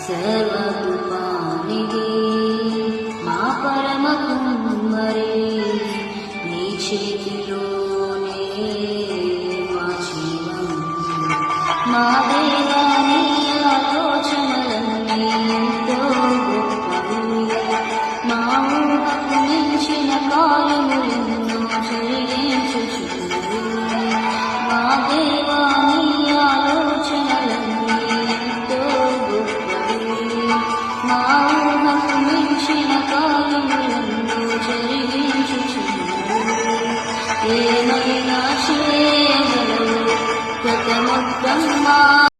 సర్వకృపానిధి మా పరమ కుమ్మరి, నీ చేతిలోనే మా జీవం. మా దేవా నీ ఆలోచనలన్నీ ఎంతో గొప్పవి, మా ఊహకు మించిన కార్యములెన్నో జరిగించుచున్నవి. మా దేవా నీ ఆలోచనలన్నీ ఎంతో గొప్పవి, మా ఊహకు మించిన కార్యములెన్నో జరిగించుచున్నవి. ఏమైనా చేయగలవు కథ మొత్తం